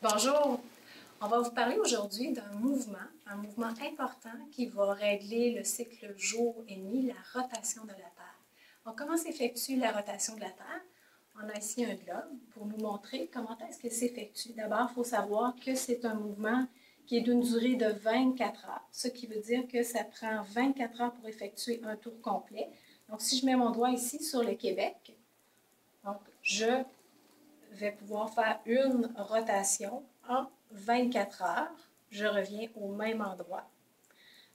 Bonjour, on va vous parler aujourd'hui d'un mouvement, un mouvement important qui va régler le cycle jour et nuit, la rotation de la Terre. Donc, comment s'effectue la rotation de la Terre? On a ici un globe pour nous montrer comment est-ce qu'elle s'effectue. D'abord, il faut savoir que c'est un mouvement qui est d'une durée de 24 heures, ce qui veut dire que ça prend 24 heures pour effectuer un tour complet. Donc, si je mets mon doigt ici sur le Québec, donc je vais pouvoir faire une rotation en 24 heures. Je reviens au même endroit.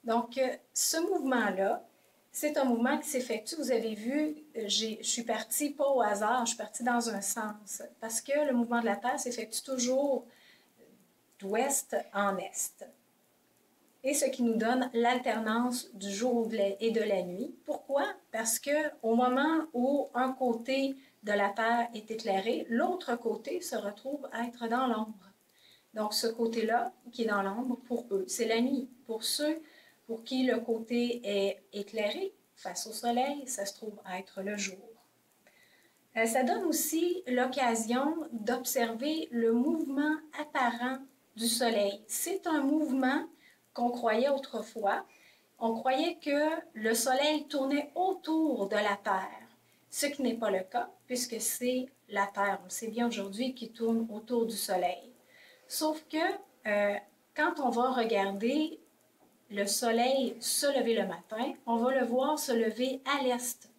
Donc, ce mouvement-là, c'est un mouvement qui s'effectue. Vous avez vu, je suis partie pas au hasard, je suis partie dans un sens. Parce que le mouvement de la Terre s'effectue toujours d'ouest en est. Et ce qui nous donne l'alternance du jour et de la nuit. Pourquoi? Parce qu'au moment où un côté de la Terre est éclairé, l'autre côté se retrouve à être dans l'ombre. Donc, ce côté-là, qui est dans l'ombre, pour eux, c'est la nuit. Pour ceux pour qui le côté est éclairé, face au soleil, ça se trouve à être le jour. Ça donne aussi l'occasion d'observer le mouvement apparent du soleil. C'est un mouvement qu'on croyait autrefois. On croyait que le soleil tournait autour de la Terre, ce qui n'est pas le cas, puisque c'est la Terre, on le sait bien aujourd'hui, qui tourne autour du soleil. Sauf que quand on va regarder le soleil se lever le matin, on va le voir se lever à l'est.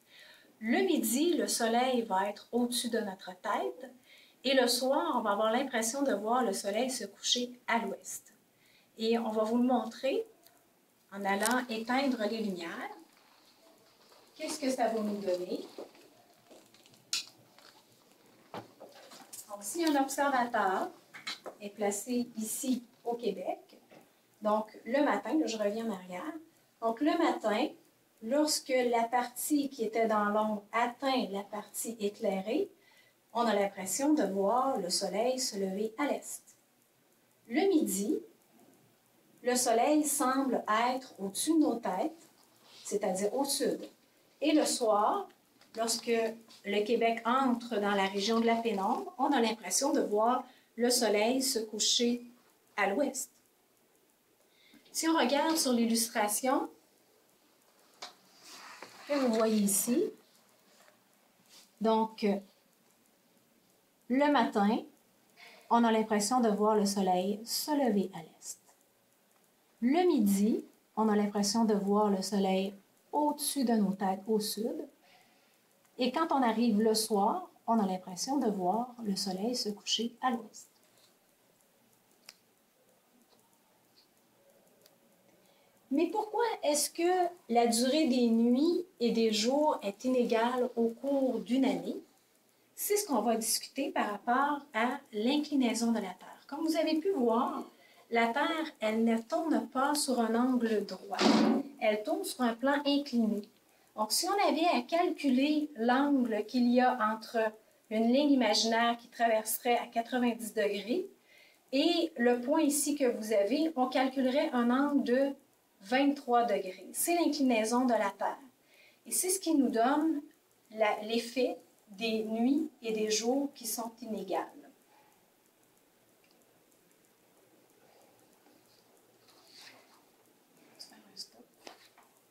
Le midi, le soleil va être au-dessus de notre tête et le soir, on va avoir l'impression de voir le soleil se coucher à l'ouest. Et on va vous le montrer en allant éteindre les lumières. Qu'est-ce que ça va nous donner? Donc, si un observateur est placé ici au Québec, donc le matin, là, je reviens en arrière, donc le matin, lorsque la partie qui était dans l'ombre atteint la partie éclairée, on a l'impression de voir le soleil se lever à l'est. Le midi, le soleil semble être au-dessus de nos têtes, c'est-à-dire au sud. Et le soir, lorsque le Québec entre dans la région de la pénombre, on a l'impression de voir le soleil se coucher à l'ouest. Si on regarde sur l'illustration que vous voyez ici, donc le matin, on a l'impression de voir le soleil se lever à l'est. Le midi, on a l'impression de voir le soleil au-dessus de nos têtes au sud. Et quand on arrive le soir, on a l'impression de voir le soleil se coucher à l'ouest. Mais pourquoi est-ce que la durée des nuits et des jours est inégale au cours d'une année? C'est ce qu'on va discuter par rapport à l'inclinaison de la Terre. Comme vous avez pu voir, la Terre, elle ne tourne pas sur un angle droit. Elle tourne sur un plan incliné. Donc, si on avait à calculer l'angle qu'il y a entre une ligne imaginaire qui traverserait à 90 degrés et le point ici que vous avez, on calculerait un angle de 23 degrés. C'est l'inclinaison de la Terre. Et c'est ce qui nous donne l'effet des nuits et des jours qui sont inégales.